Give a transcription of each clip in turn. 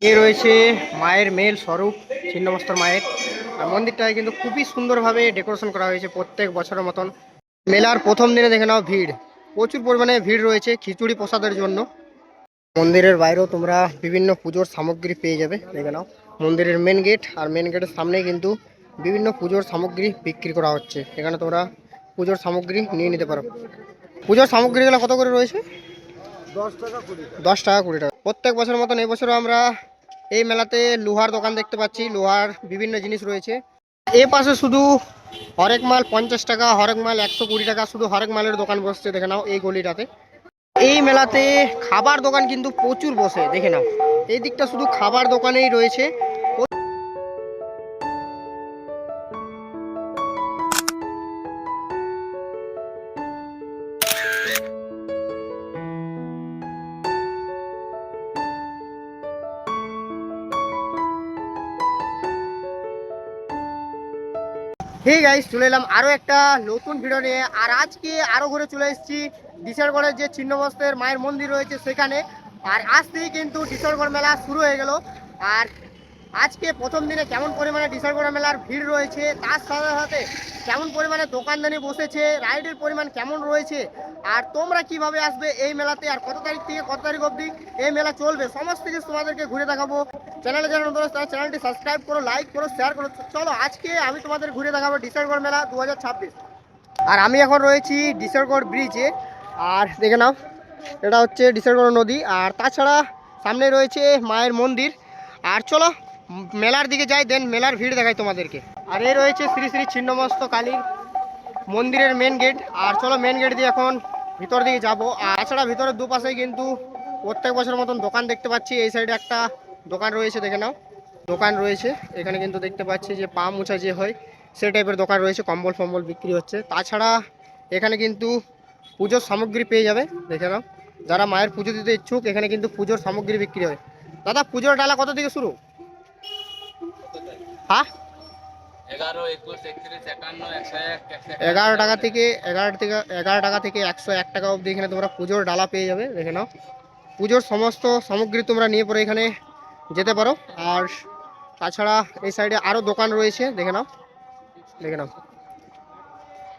এ রয়েছে মায়ের মেল স্বরূপ ছিন্নমস্তর মায়ের। আর মন্দিরটায় কিন্তু খুবই সুন্দরভাবে ডেকোরেশন করা হয়েছে প্রত্যেক বছরের মতন। মেলার প্রথম দিনে দেখে নাও ভিড়, প্রচুর পরিমাণে ভিড় রয়েছে খিচুড়ি প্রসাদের জন্য। মন্দিরের বাইরেও তোমরা বিভিন্ন পুজোর সামগ্রী পেয়ে যাবে। দেখে নাও মন্দিরের মেন গেট, আর মেন গেটের সামনেই কিন্তু বিভিন্ন পুজোর সামগ্রী বিক্রি করা হচ্ছে। এখানে তোমরা পুজোর সামগ্রী নিয়ে নিতে পারো। পুজোর সামগ্রীগুলো কত করে রয়েছে? 10 টাকা 20 টাকা। 10 টাকা 20 টাকা। প্রত্যেক বছরের মতন এই বছরও আমরা এই মেলাতে লোহার দোকান দেখতে পাচ্ছি, লোহার বিভিন্ন জিনিস রয়েছে। এ পাশে শুধু হরেক মাল 50 টাকা, হরেক মাল 120 টাকা, শুধু হরেক মালের দোকান বসছে দেখে নাও এই গলিটাতে। এই মেলাতে খাবার দোকান কিন্তু প্রচুর বসে দেখে নাও, এই দিকটা শুধু খাবার দোকানেই রয়েছে। হে গাইস, চলে এলাম আরো একটা নতুন ভিডিও নিয়ে। আর আজকে আরো ঘুরে চলে এসেছি ডিসারগড়ের যে ছিন্নমস্তের মায়ের মন্দির রয়েছে সেখানে। আর আজ থেকে কিন্তু ডিসারগড় মেলা শুরু হয়ে গেল। আর আজকে প্রথম দিনে কেমন পরিমাণে ডিসারগড় মেলার ভিড় রয়েছে, তার সাথে সাথে কেমন পরিমাণে দোকানদানি বসেছে, রাইডের পরিমাণ কেমন রয়েছে, আর তোমরা কিভাবে আসবে এই মেলাতে, আর কত তারিখ থেকে কত তারিখ অবধি এই মেলা চলবে, সমস্ত কিছু তোমাদেরকে ঘুরে দেখাবো। চ্যানেলে যারা নতুন তারা চ্যানেলটি সাবস্ক্রাইব করো, লাইক করো, শেয়ার করো। চলো আজকে আমি তোমাদের ঘুরে দেখাবো ডিসারগড় মেলা 2026। আর আমি এখন রয়েছি ডিসারগড় ব্রিজে। আর দেখে নাও এটা হচ্ছে ডিসারগড় নদী, আর তাছাড়া সামনে রয়েছে মায়ের মন্দির। আর চলো মেলার দিকে যাই, দেন মেলার ভিড় দেখাই তোমাদেরকে। আর এই রয়েছে শ্রী শ্রী ছিন্নমস্ত কালীর মন্দিরের মেন গেট। আর চলো মেন গেট দিয়ে এখন ভিতর দিকে যাব। আর তাছাড়া ভিতরের দুপাশে কিন্তু প্রত্যেক বছরের মতন দোকান দেখতে পাচ্ছি। এই সাইডে একটা দোকান রয়েছে দেখে নাও, দোকান রয়েছে এখানে কিন্তু দেখতে পাচ্ছি যে পা মোছা যে হয় সেই টাইপের দোকান রয়েছে, কম্বল ফম্বল বিক্রি হচ্ছে। তাছাড়া এখানে কিন্তু পুজোর সামগ্রী পেয়ে যাবে দেখে নাও, যারা মায়ের পুজো দিতে ইচ্ছুক এখানে কিন্তু পুজোর সামগ্রী বিক্রি হয়। দাদা পুজোর ডালা কত থেকে শুরু? হ্যাঁ 11 টাকা থেকে 101 টাকা অবধি এখানে তোমরা পুজোর ডালা পেয়ে যাবে দেখে নাও। পুজোর সমস্ত সামগ্রী তোমরা নিয়ে পরে এখানে যেতে পারো। আর তাছাড়া এই সাইডে আরও দোকান রয়েছে দেখে নাও, দেখে নাও।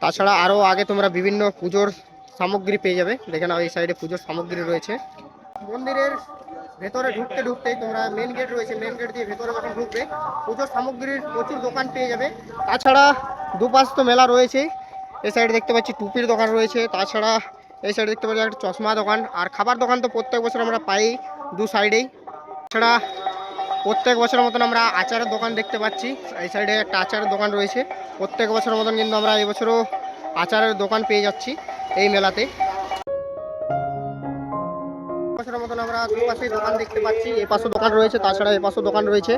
তাছাড়া আরও আগে তোমরা বিভিন্ন পুজোর সামগ্রী পেয়ে যাবে দেখে নাও, এই সাইডে পুজোর সামগ্রী রয়েছে। মন্দিরের ভেতরে ঢুকতে ঢুকতেই তোমরা মেন গেট রয়েছে, মেন গেট দিয়ে ভেতরে যখন ঢুকবে পুজোর সামগ্রীর প্রচুর দোকান পেয়ে যাবে। তাছাড়া দুপাশ তো মেলা রয়েছেই, এই সাইডে দেখতে পাচ্ছি টুপির দোকান রয়েছে। তাছাড়া এই সাইডে দেখতে পাচ্ছি একটা চশমা দোকান। আর খাবার দোকান তো প্রত্যেক বছর আমরা পাই দু সাইডেই। তাছাড়া প্রত্যেক বছরের মতন আমরা আচারের দোকান দেখতে পাচ্ছি, এই সাইডে একটা আচারের দোকান রয়েছে। প্রত্যেক বছরের মতন কিন্তু আমরা এই বছরও আচারের দোকান পেয়ে যাচ্ছি এই মেলাতে। বছরের মতন আমরা দুপাশেই দোকান দেখতে পাচ্ছি, এ পাশে দোকান রয়েছে, তাছাড়া এ পাশে দোকান রয়েছে।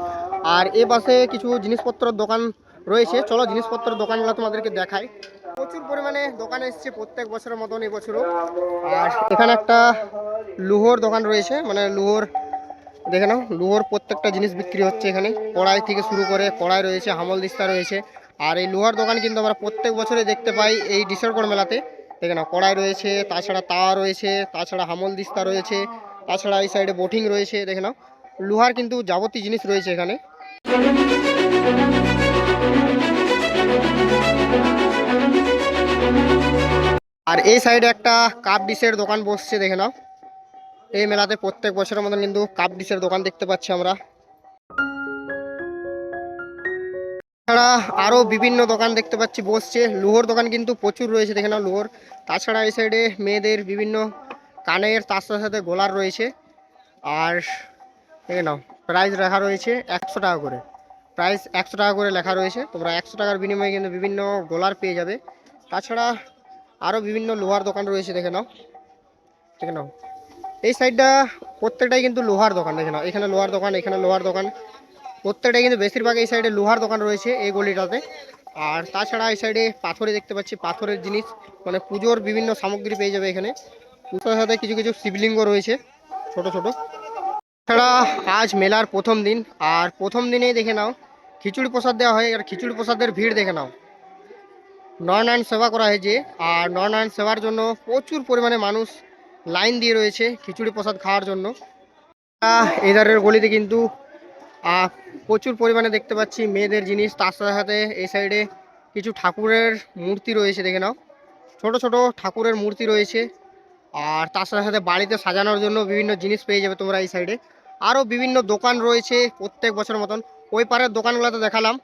আর এ পাশে কিছু জিনিসপত্রের দোকান রয়েছে, চলো জিনিসপত্রের দোকানগুলো তোমাদেরকে দেখাই। প্রচুর পরিমাণে দোকান এসছে প্রত্যেক বছরের মতন এবছরও। আর এখানে একটা লুহোর দোকান রয়েছে, মানে লুহোর দেখে নাও, লোহার প্রত্যেকটা জিনিস বিক্রি হচ্ছে এখানে। কড়াই থেকে শুরু করে কড়াই রয়েছে, হামল দিস্তা রয়েছে। আর এই লোহার দোকান কিন্তু আমরা প্রত্যেক বছরে দেখতে পাই এই ডিসারগড় মেলাতে দেখে নাও। কড়াই রয়েছে, তাছাড়া তাওয়া রয়েছে, তাছাড়া হামল দিস্তা রয়েছে, তাছাড়া এই সাইডে বোটিং রয়েছে দেখে নাও। লোহার কিন্তু যাবতীয় জিনিস রয়েছে এখানে। আর এই সাইডে একটা কাপ ডিশের দোকান বসছে দেখে নাও। এই মেলাতে প্রত্যেক বছরের মতন কিন্তু কাপ ডিশের দোকান দেখতে পাচ্ছি আমরা। তাছাড়া আরও বিভিন্ন দোকান দেখতে পাচ্ছি বসছে, লোহর দোকান কিন্তু প্রচুর রয়েছে দেখে নাও লোহর। তাছাড়া এই সাইডে মেয়েদের বিভিন্ন কানের, তার সাথে সাথে গলার রয়েছে। আর দেখে নাও প্রাইস লেখা রয়েছে 100 টাকা করে, প্রাইস 100 টাকা করে লেখা রয়েছে। তোমরা 100 টাকার বিনিময়ে কিন্তু বিভিন্ন গলার পেয়ে যাবে। তাছাড়া আরও বিভিন্ন লোহার দোকান রয়েছে দেখে নাও, দেখে নাও। এই সাইডটা প্রত্যেকটাই কিন্তু লোহার দোকান দেখে নাও, এখানে লোহার দোকান, এখানে লোহার দোকান, প্রত্যেকটাই কিন্তু বেশিরভাগ এই সাইডে লোহার দোকান রয়েছে এই গলিটাতে। আর তাছাড়া এই সাইডে পাথরে দেখতে পাচ্ছি, পাথরের জিনিস মানে পুজোর বিভিন্ন সামগ্রী পেয়ে যাবে এখানে। পুজোর সাথে কিছু কিছু শিবলিঙ্গ রয়েছে ছোট ছোট। তাছাড়া আজ মেলার প্রথম দিন, আর প্রথম দিনেই দেখে নাও খিচুড়ি প্রসাদ দেওয়া হয়। আর খিচুড়ি প্রসাদের ভিড় দেখে নাও, নরনারায়ণ সেবা করা হয়েছে। আর নরনারায়ণ সেবার জন্য প্রচুর পরিমাণে মানুষ লাইন দিয়ে রয়েছে খিচুড়ি প্রসাদ খাওয়ার জন্য। এই ধারের গলিতে কিন্তু আহ, প্রচুর পরিমাণে দেখতে পাচ্ছি মেয়েদের জিনিস, তার সাথে সাথে এই সাইডে কিছু ঠাকুরের মূর্তি রয়েছে, দেখে নাও ছোট ছোট ঠাকুরের মূর্তি রয়েছে। আর তার সাথে সাথে বাড়িতে সাজানোর জন্য বিভিন্ন জিনিস পেয়ে যাবে তোমরা এই সাইডে। আরও বিভিন্ন দোকান রয়েছে প্রত্যেক বছরের মতন। ওই পারের দোকানগুলোতে দেখালাম,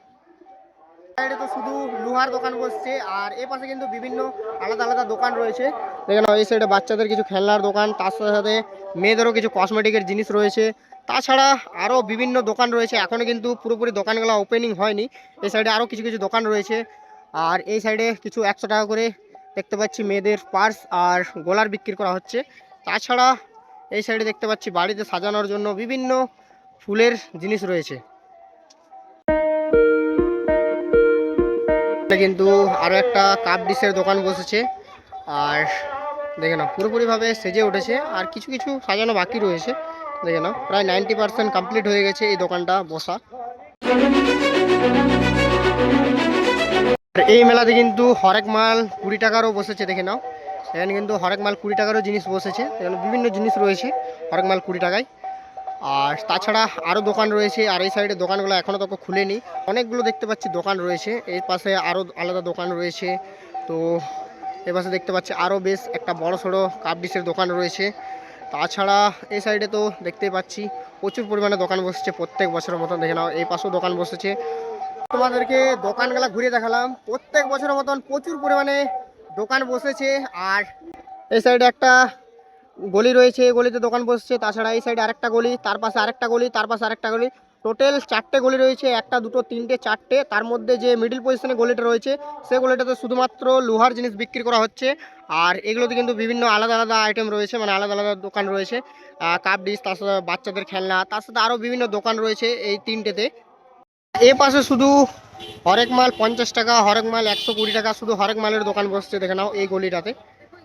সাইডে তো শুধু লোহার দোকান বসছে, আর এ পাশে কিন্তু বিভিন্ন আলাদা আলাদা দোকান রয়েছে। দেখে নাও এই সাইডে বাচ্চাদের কিছু খেলনার দোকান, তার সাথে সাথে মেয়েদেরও কিছু কসমেটিকের জিনিস রয়েছে। তাছাড়া আরও বিভিন্ন দোকান রয়েছে, এখনও কিন্তু পুরোপুরি দোকানগুলো ওপেনিং হয়নি। এই সাইডে আরও কিছু কিছু দোকান রয়েছে। আর এই সাইডে কিছু 100 টাকা করে দেখতে পাচ্ছি মেয়েদের পার্স আর গোলার বিক্রি করা হচ্ছে। তাছাড়া এই সাইডে দেখতে পাচ্ছি বাড়িতে সাজানোর জন্য বিভিন্ন ফুলের জিনিস রয়েছে। কিন্তু আরও একটা কাপ ডিশের দোকান বসেছে, আর দেখে নাও পুরোপুরিভাবে সেজে উঠেছে, আর কিছু কিছু সাজানো বাকি রয়েছে। দেখে নাও প্রায় 90% কমপ্লিট হয়ে গেছে এই দোকানটা বসা। আর এই মেলাতে কিন্তু হরেক মাল 20 টাকারও বসেছে, দেখে নাও এখানে কিন্তু হরেক মাল 20 টাকারও জিনিস বসেছে। এখানে বিভিন্ন জিনিস রয়েছে হরেক মাল 20 টাকায়। আর তাছাড়া আরও দোকান রয়েছে, আর এই সাইডে দোকানগুলো এখনও তো খুলেনি, অনেকগুলো দেখতে পাচ্ছি দোকান রয়েছে। এই পাশে আরও আলাদা দোকান রয়েছে। তো এ পাশে দেখতে পাচ্ছি আরও বেশ একটা বড় সড়ো কাপ ডিশের দোকান রয়েছে। তাছাড়া এই সাইডে তো দেখতেই পাচ্ছি প্রচুর পরিমাণে দোকান বসেছে প্রত্যেক বছরের মতন। দেখে নাও এই পাশেও দোকান বসেছে। তোমাদেরকে দোকানগুলো ঘুরে দেখালাম, প্রত্যেক বছরের মতন প্রচুর পরিমাণে দোকান বসেছে। আর এই সাইডে একটা গলি রয়েছে, গলিতে দোকান বসছে। তাছাড়া এই সাইডে আরেকটা গলি, তার পাশে আরেকটা গলি, তার পাশে আরেকটা গলি, টোটাল 4টে গলি রয়েছে। 1 2 3 4টে, তার মধ্যে যে মিডিল পজিশনে গলিটা রয়েছে সেই গলিটাতে শুধুমাত্র লোহার জিনিস বিক্রি করা হচ্ছে। আর এগুলোতে কিন্তু বিভিন্ন আলাদা আলাদা আইটেম রয়েছে, মানে আলাদা আলাদা দোকান রয়েছে। কাপ ডিশ, তার সাথে বাচ্চাদের খেলনা, তার সাথে আরও বিভিন্ন দোকান রয়েছে এই 3টেতে। এ পাশে শুধু হরেক মাল 50 টাকা, হরেক মাল 120 টাকা, শুধু হরেক মালের দোকান বসছে। দেখে নাও এই গলিটাতে,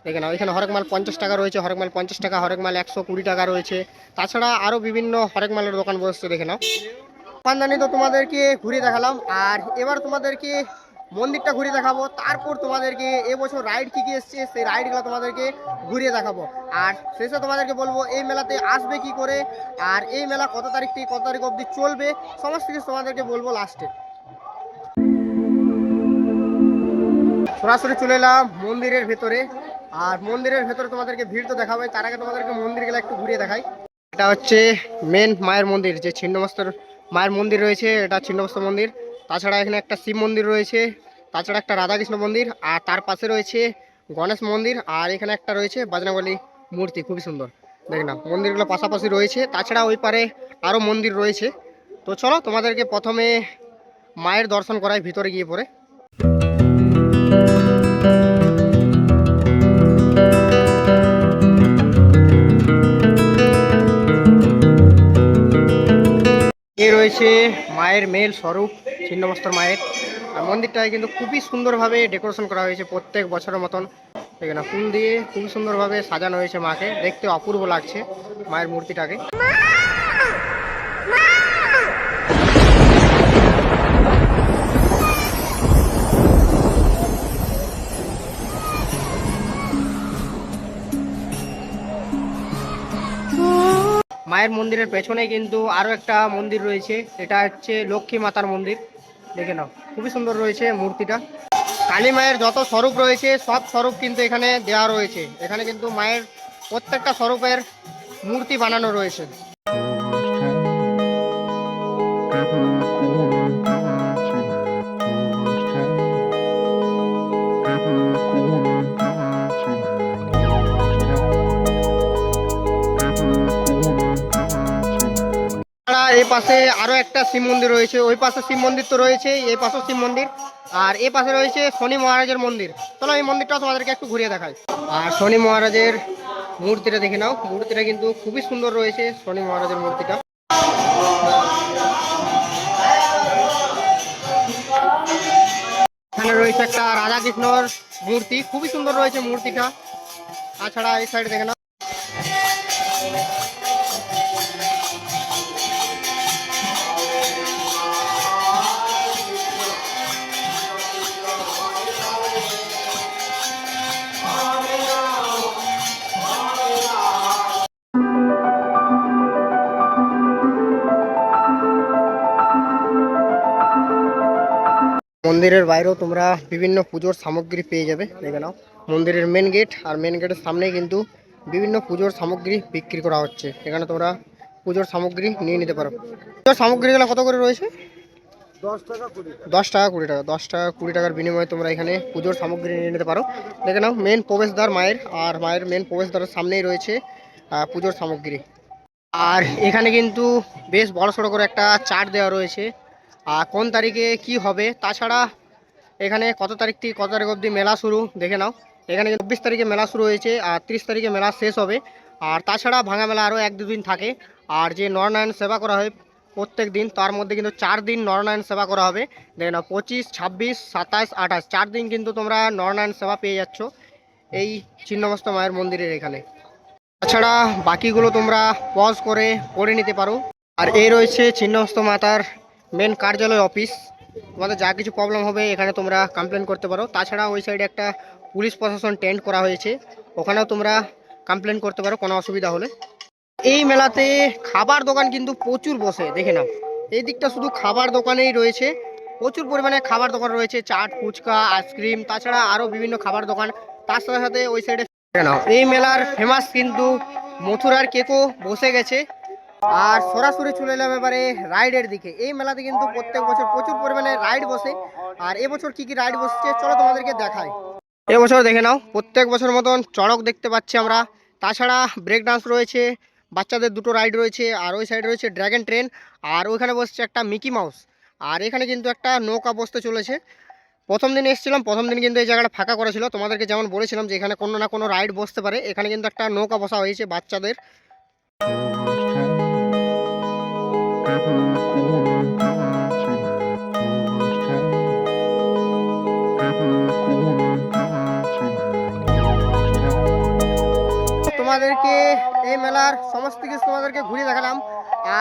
দেখে নাও এখানে হরেক মাল 50 টাকা রয়েছে, হরেক মাল 50 টাকা, হরেক মাল 120 টাকা রয়েছে। তাছাড়া আরও বিভিন্ন হরেক মালের দোকান বসছে, দেখে নাও। দোকানদানি তো তোমাদেরকে ঘুরে দেখালাম, আর এবার তোমাদেরকে মন্দিরটা ঘুরে দেখাবো। তারপর তোমাদেরকে এবছর রাইড কী কী এসছে সেই রাইডগুলো তোমাদেরকে ঘুরিয়ে দেখাবো। আর শেষে তোমাদেরকে বলবো এই মেলাতে আসবে কি করে, আর এই মেলা কত তারিখ থেকে কত তারিখ অবধি চলবে, সমস্ত কিছু তোমাদেরকে বলবো লাস্টে। সরাসরি চলে এলাম মন্দিরের ভেতরে, আর মন্দিরের ভেতরে তোমাদেরকে ভিড় তো দেখাবে, তার আগে তোমাদেরকে মন্দিরগুলো একটু ঘুরিয়ে দেখাই। এটা হচ্ছে মেন মায়ের মন্দির, যে ছিন্নমস্তর মায়ের মন্দির রয়েছে, এটা ছিন্নমস্তর মন্দির। তাছাড়া এখানে একটা শিব মন্দির রয়েছে, তাছাড়া একটা রাধাকৃষ্ণ মন্দির, আর তার পাশে রয়েছে গণেশ মন্দির, আর এখানে একটা রয়েছে বজরংবলী মূর্তি, খুবই সুন্দর। দেখ না মন্দিরগুলো পাশাপাশি রয়েছে। তাছাড়া ওই পারে আরও মন্দির রয়েছে। তো চলো তোমাদেরকে প্রথমে মায়ের দর্শন করাই ভিতরে গিয়ে পরে। এ রয়েছে মায়ের মেল স্বরূপ ছিন্নমস্তর মায়ের। আর মন্দিরটায় কিন্তু খুবই সুন্দরভাবে ডেকোরেশন করা হয়েছে প্রত্যেক বছরের মতন। এখানে ফুল দিয়ে খুবই সুন্দরভাবে সাজানো হয়েছে মাকে, দেখতে অপূর্ব লাগছে মায়ের মূর্তিটাকে। মায়ের মন্দিরের পেছনে কিন্তু আরও একটা মন্দির রয়েছে, এটা হচ্ছে লক্ষ্মী মাতার মন্দির। দেখে নাও খুবই সুন্দর রয়েছে মূর্তিটা। কালী মায়ের যত স্বরূপ রয়েছে সব স্বরূপ কিন্তু এখানে দেওয়া রয়েছে। এখানে কিন্তু মায়ের প্রত্যেকটা স্বরূপের মূর্তি বানানো রয়েছে। এই পাশে আরো একটা শিব মন্দির রয়েছে, ওই পাশে শিব মন্দির তো রয়েছে, এই পাশেও শিব মন্দির, আর এই পাশে রয়েছে শনি মহারাজের মন্দির। চলো এই মন্দিরটাও তোমাদেরকে একটু ঘুরিয়ে দেখাই। আর শনি মহারাজের মূর্তিটা দেখে নাও, মূর্তিটা কিন্তু খুবই সুন্দর রয়েছে শনি মহারাজের মূর্তিটা। এখানে রয়েছে একটা রাধাকৃষ্ণর মূর্তি, খুবই সুন্দর রয়েছে মূর্তিটা। তাছাড়া এই সাইডে দেখে নাও মন্দিরের বাইরেও তোমরা বিভিন্ন পুজোর সামগ্রী পেয়ে যাবে, দেখে নাও। মন্দিরের মেন গেট আর মেন গেটের সামনেই কিন্তু বিভিন্ন পুজোর সামগ্রী বিক্রি করা হচ্ছে। এখানে তোমরা পুজোর সামগ্রী নিয়ে নিতে পারো। পুজোর সামগ্রীগুলো কত করে রয়েছে? 10 টাকা 20 টাকা। 10 টাকা 20 টাকার বিনিময়ে তোমরা এখানে পুজোর সামগ্রী নিয়ে নিতে পারো। দেখে নাও, মেন প্রবেশদ্বার মায়ের, আর মায়ের মেন প্রবেশদ্বারের সামনেই রয়েছে পুজোর সামগ্রী। আর এখানে কিন্তু বেশ বড়সড় করে একটা চার্ট দেওয়া রয়েছে কোন তারিখে কি হবে। তাছাড়া এখানে কত তারিখ থেকে কত তারিখ অবধি মেলা শুরু, দেখে নাও। এখানে 24 তারিখে মেলা শুরু হয়েছে আর 30 তারিখে মেলা শেষ হবে। আর তাছাড়া ভাঙা মেলা আরও 1-2 দিন থাকে। আর যে নরনারায়ণ সেবা করা হয় প্রত্যেক দিন, তার মধ্যে কিন্তু 4 দিন নরনারায়ণ সেবা করা হবে। দেখে নাও, 25, 26, 27, 28 4 দিন কিন্তু তোমরা নরনারায়ণ সেবা পেয়ে যাচ্ছ এই ছিন্নমস্তা মায়ের মন্দিরের এখানে। তাছাড়া বাকিগুলো তোমরা পজ করে পড়ে নিতে পারো। আর এই রয়েছে ছিন্নমস্তা মাতার মেন কার্যালয় অফিস। তোমাদের যা কিছু প্রবলেম হবে এখানে তোমরা কমপ্লেন করতে পারো। তাছাড়া ওই সাইডে একটা পুলিশ প্রশাসন টেন্ট করা হয়েছে, ওখানেও তোমরা কমপ্লেন করতে পারো কোনো অসুবিধা হলে। এই মেলাতে খাবার দোকান কিন্তু প্রচুর বসে, দেখে নাও। এই দিকটা শুধু খাবার দোকানেই রয়েছে, প্রচুর পরিমাণে খাবার দোকান রয়েছে, চাট, ফুচকা, আইসক্রিম, তাছাড়া আরও বিভিন্ন খাবার দোকান। তার সাথে সাথে ওই সাইডে নাও, এই মেলার ফেমাস কিন্তু মথুরার কেকও বসে গেছে। আর সরাসরি চলে এলাম এবারে রাইডের দিকে। এই মেলাতে কিন্তু প্রত্যেক বছর প্রচুর পরিমাণে রাইড বসে। আর এবছর কি কি রাইড বসছে চলো তোমাদেরকে দেখাই। এবছর দেখে নাও, প্রত্যেক বছর মতন চড়ক দেখতে পাচ্ছি আমরা। তাছাড়া ব্রেক ডান্স রয়েছে, বাচ্চাদের 2টো রাইড রয়েছে, আর ওই সাইডে রয়েছে ড্র্যাগন ট্রেন, আর ওইখানে বসছে একটা মিকি মাউস। আর এখানে কিন্তু একটা নৌকা বসতে চলেছে। প্রথম দিন এসেছিলাম, প্রথম দিন কিন্তু এই জায়গাটা ফাঁকা করা ছিল। তোমাদেরকে যেমন বলেছিলাম যে এখানে কোনো না কোনো রাইড বসতে পারে, এখানে কিন্তু একটা নৌকা বসা হয়েছে বাচ্চাদের। তোমাদেরকে এই মেলার সমস্ত কিছু তোমাদেরকে ঘুরিয়ে দেখালাম।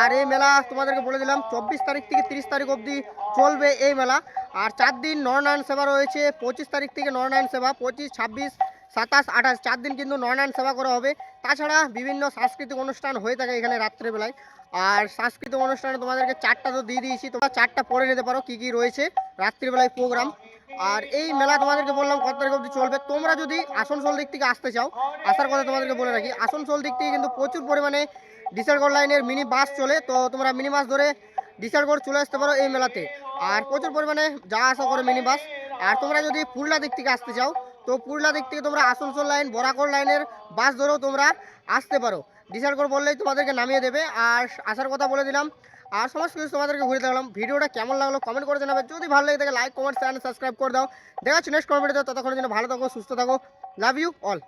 আর এই মেলা তোমাদেরকে বলে দিলাম 24 তারিখ থেকে 30 তারিখ অবধি চলবে এই মেলা। আর 4 দিন নরনারায়ণ সেবা রয়েছে। 25 তারিখ থেকে নরনারায়ণ সেবা, 25, 26, 27, 28 4 দিন কিন্তু নরনারায়ণ সেবা করা হবে। তাছাড়া বিভিন্ন সাংস্কৃতিক অনুষ্ঠান হয়ে থাকে এখানে রাত্রেবেলায়। আর সাংস্কৃতিক অনুষ্ঠানে তোমাদেরকে 4টা তো দিয়ে দিয়েছি, তোমরা 4টা পড়ে নিতে পারো কি কি রয়েছে রাত্রিবেলায় প্রোগ্রাম। আর এই মেলা তোমাদেরকে বললাম কত তারিখ অবধি চলবে। তোমরা যদি আসানসোল দিক থেকে আসতে চাও, আসার কথা তোমাদেরকে বলে রাখি, আসানসোল দিক থেকে কিন্তু প্রচুর পরিমাণে ডিসারগড় লাইনের মিনি বাস চলে। তো তোমরা মিনি বাস ধরে ডিসারগড় চলে আসতে পারো এই মেলাতে। আর প্রচুর পরিমাণে যাওয়া আসা করে মিনি বাস। আর তোমরা যদি পুরুলিয়া দিক থেকে আসতে চাও, তো পুরুলিয়া দিক থেকে তোমরা আসানসোল লাইন, বরাকর লাইনের বাস ধরেও তোমরা আসতে পারো। ডিসারগড় বললেই তোমাদেরকে নামিয়ে দেবে। আর আসার কথা বলে দিলাম। আর সমস্ত কিছু তোমাদেরকে ঘুরে দেখলাম। ভিডিওটা কেমন লাগলো কমেন্ট করে জানাবে। যদি ভালো লাগে থাকে লাইক, কমেন্ট, চ্যানেল সাবস্ক্রাইব করে দাও। দেখা হচ্ছে নেক্সট কমেন্টে। ততক্ষণের জন্য ভালো থাকো, সুস্থ থাকো। Love you all.